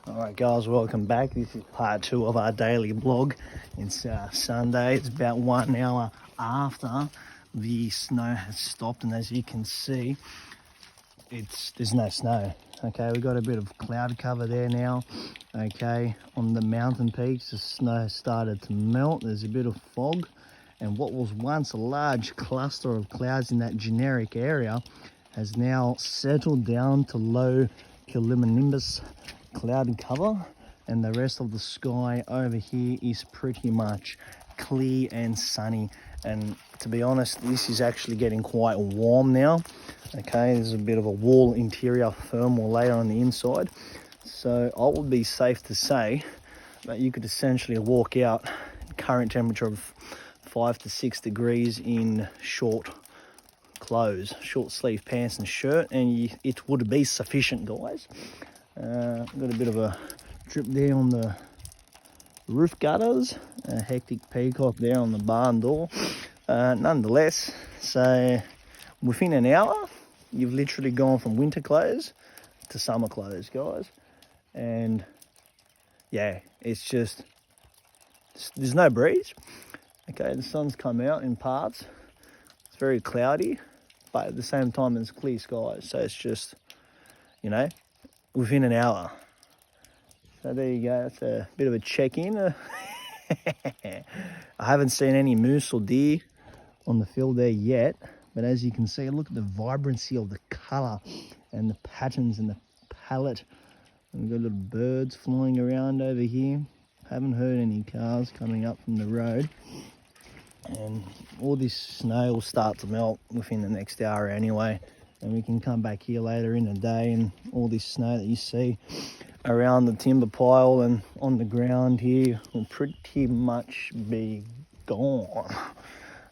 Alright guys, welcome back. This is part 2 of our daily vlog. It's Sunday. It's about 1 hour after the snow has stopped, and as you can see, there's no snow. Okay, we've got a bit of cloud cover there now. Okay, on the mountain peaks the snow has started to melt. There's a bit of fog, and what was once a large cluster of clouds in that generic area has now settled down to low cumulonimbus cloud cover, and the rest of the sky over here is pretty much clear and sunny. And to be honest, this is actually getting quite warm now. Okay, there's a bit of a wall interior thermal layer on the inside, so I would be safe to say that you could essentially walk out current temperature of 5 to 6 degrees in short clothes, short sleeve pants and shirt, and it would be sufficient, guys. Got a bit of a drip there on the roof gutters, a hectic peacock there on the barn door. Nonetheless, so within an hour, you've literally gone from winter clothes to summer clothes, guys. And yeah, it's just, there's no breeze. Okay, the sun's come out in parts. It's very cloudy, but at the same time, it's clear skies. So it's just, you know, within an hour. So there you go, that's a bit of a check-in. I haven't seen any moose or deer on the field there yet, but as you can see, look at the vibrancy of the colour and the patterns and the palette. And we've got little birds flying around over here. Haven't heard any cars coming up from the road. And all this snow will start to melt within the next hour anyway. And we can come back here later in the day, and all this snow that you see around the timber pile and on the ground here will pretty much be gone.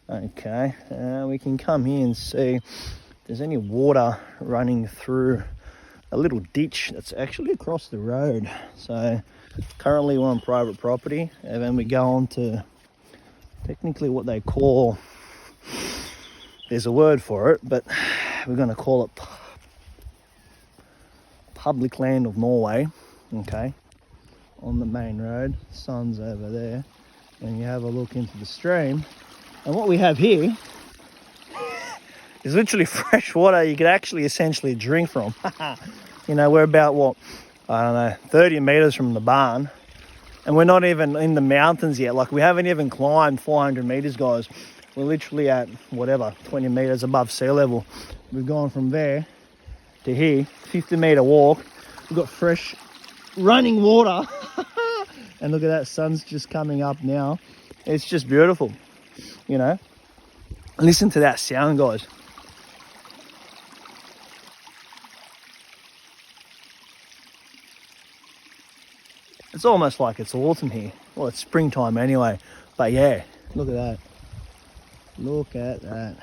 Okay, we can come here and see if there's any water running through a little ditch that's actually across the road. So currently we're on private property, and then we go on to technically what they call, there's a word for it, but we're going to call it public land of Norway. Okay, on the main road, sun's over there, and you have a look into the stream, and what we have here is literally fresh water you could actually essentially drink from. You know, we're about, what, I don't know, 30 meters from the barn, and we're not even in the mountains yet. Like, we haven't even climbed 400 meters, guys. We're literally at, whatever, 20 meters above sea level. We've gone from there to here, 50-meter walk. We've got fresh running water. And look at that, sun's just coming up now. It's just beautiful, you know. Listen to that sound, guys. It's almost like it's autumn here. Well, it's springtime anyway. But yeah, look at that. Look at that.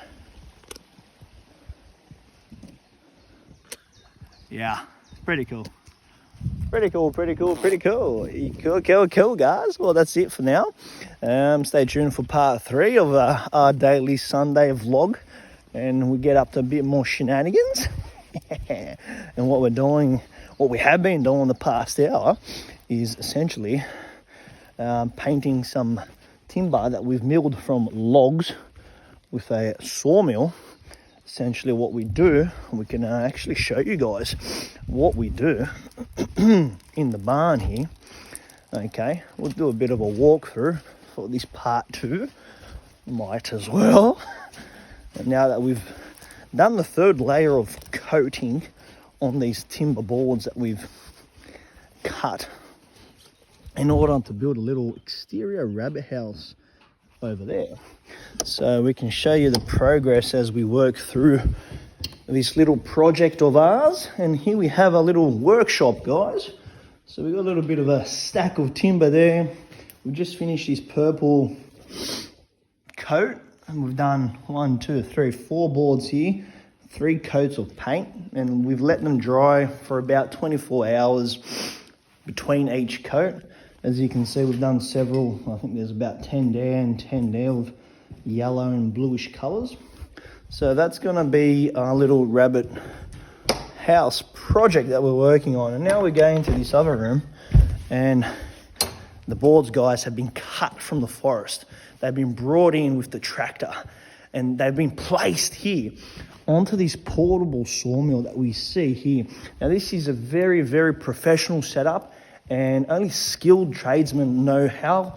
Yeah, pretty cool. Pretty cool, Cool, guys. Well, that's it for now. Stay tuned for part 3 of our daily Sunday vlog, and we get up to a bit more shenanigans. And what we have been doing the past hour is essentially painting some timber that we've milled from logs with a sawmill. Essentially what we do, we can actually show you guys what we do in the barn here. Okay, we'll do a bit of a walkthrough for this part 2, might as well. And now that we've done the 3rd layer of coating on these timber boards that we've cut in order to build a little exterior rabbit house over there, so we can show you the progress as we work through this little project of ours. And here we have a little workshop, guys. So we've got a little bit of a stack of timber there. We just finished this purple coat, and we've done 1, 2, 3, 4 boards here, 3 coats of paint, and we've let them dry for about 24 hours between each coat. As you can see, we've done several. I think there's about 10 there and 10 there of yellow and bluish colours. So that's going to be our little rabbit house project that we're working on. And now we're going to this other room, and the boards, guys, have been cut from the forest. They've been brought in with the tractor, and they've been placed here onto this portable sawmill that we see here. Now, this is a very, very professional setup, and only skilled tradesmen know how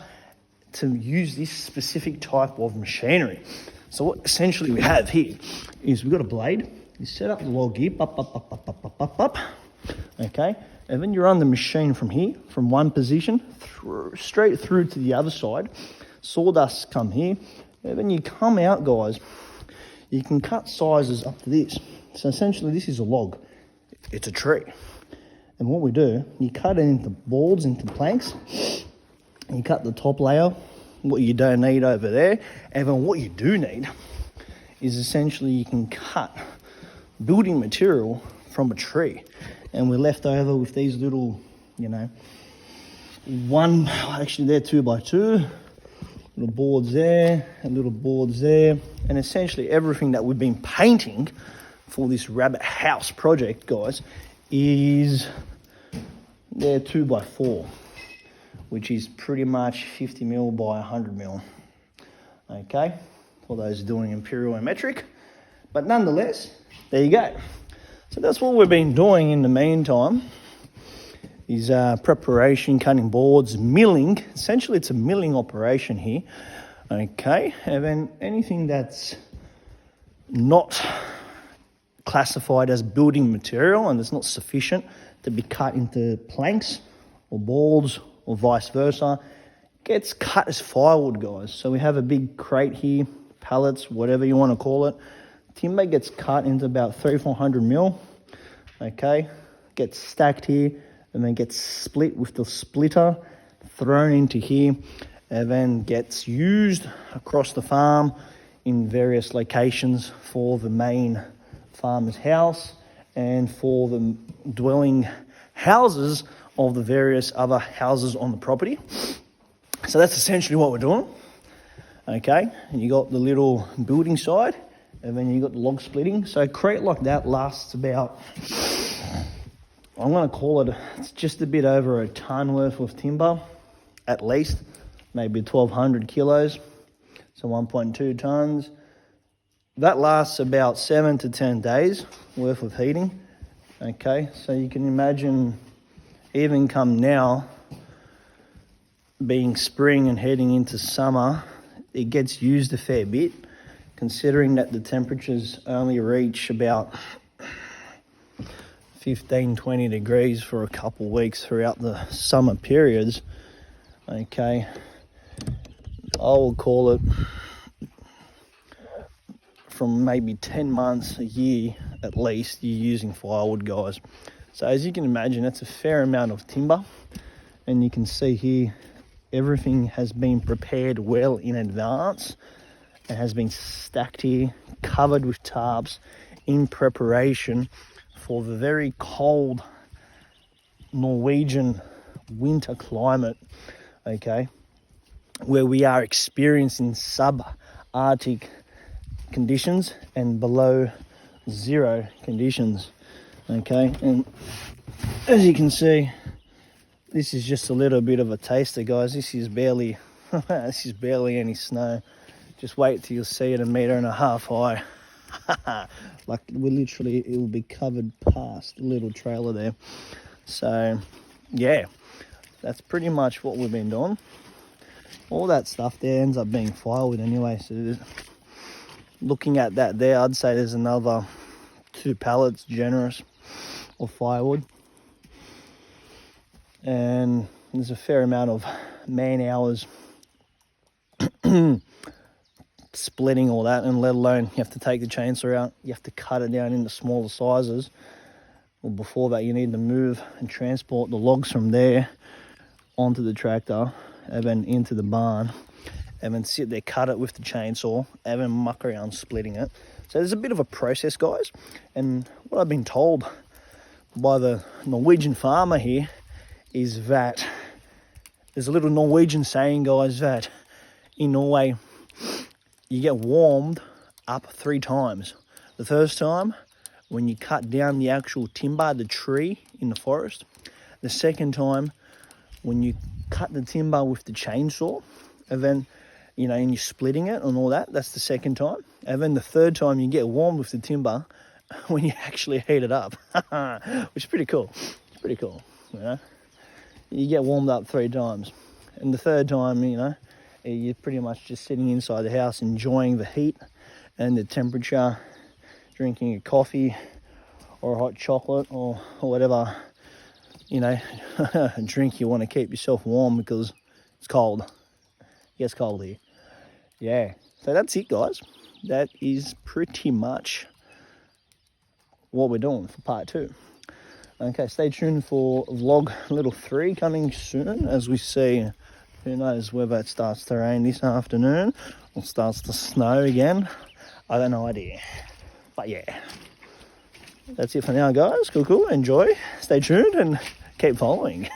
to use this specific type of machinery. So what essentially we have here is we've got a blade. You set up the log here, up, okay? And then you run the machine from here, from one position, straight through to the other side. Sawdust come here, and then you come out, guys. You can cut sizes up to this. So essentially this is a log. It's a tree. And what we do, you cut it into boards, into planks. And you cut the top layer, what you don't need over there. And then what you do need is essentially you can cut building material from a tree. And we're left over with these little, actually they're 2x2. Little boards there, and little boards there, and essentially everything that we've been painting for this rabbit house project, guys, is they're 2x4, which is pretty much 50 mil by 100 mil. Okay, for those doing imperial and metric, but nonetheless, there you go. So that's what we've been doing in the meantime. Is preparation, cutting boards, milling. Essentially, it's a milling operation here. Okay, and then anything that's not classified as building material and it's not sufficient to be cut into planks or boards or vice versa, gets cut as firewood, guys. So we have a big crate here, pallets, whatever you want to call it. Timber gets cut into about 300-400 mil. Okay, gets stacked here, and then gets split with the splitter, thrown into here, and then gets used across the farm in various locations for the main farmer's house and for the dwelling houses of the various other houses on the property. So that's essentially what we're doing. Okay, and you got the little building side, and then you got the log splitting. So a crate like that lasts about, I'm going to call it, it's just a bit over a ton worth of timber, at least, maybe 1,200 kilos, so 1.2 tons. That lasts about 7 to 10 days worth of heating. Okay, so you can imagine, even come now, being spring and heading into summer, it gets used a fair bit, considering that the temperatures only reach about 15-20 degrees for a couple of weeks throughout the summer periods. Okay, I will call it from maybe 10 months, a year at least, you're using firewood, guys. So as you can imagine, that's a fair amount of timber, and you can see here everything has been prepared well in advance. It has been stacked here, covered with tarps in preparation for the very cold Norwegian winter climate, okay, where we are experiencing subarctic conditions and below zero conditions, okay. And as you can see, this is just a little bit of a taster, guys. This is barely this is barely any snow. Just wait till you see it 1.5 meters high. Like, we literally, it will be covered past the little trailer there. So yeah, that's pretty much what we've been doing. All that stuff there ends up being firewood anyway. So looking at that there, I'd say there's another 2 pallets generous of firewood, and there's a fair amount of man hours splitting all that, and let alone you have to take the chainsaw out, you have to cut it down into smaller sizes. Well, before that, you need to move and transport the logs from there onto the tractor and then into the barn, and then sit there, cut it with the chainsaw, and then muck around splitting it. So there's a bit of a process, guys. And what I've been told by the Norwegian farmer here is that there's a little Norwegian saying, guys, that in Norway you get warmed up 3 times. The first time when you cut down the actual timber, the tree in the forest. The second time, when you cut the timber with the chainsaw, and then, you know, and you're splitting it and all that, that's the second time. And then the third time, you get warm with the timber when you actually heat it up, which is pretty cool. It's pretty cool, you know. You get warmed up 3 times. And the third time, you know, you're pretty much just sitting inside the house enjoying the heat and the temperature, drinking a coffee or a hot chocolate or whatever, you know, drink you want to keep yourself warm because it's cold. It gets cold here. Yeah, so that's it, guys. That is pretty much what we're doing for part 2. Okay, stay tuned for vlog little 3 coming soon as we see, who knows whether it starts to rain this afternoon or starts to snow again. I don't know idea. But yeah, that's it for now, guys. Cool. Enjoy. Stay tuned and keep following.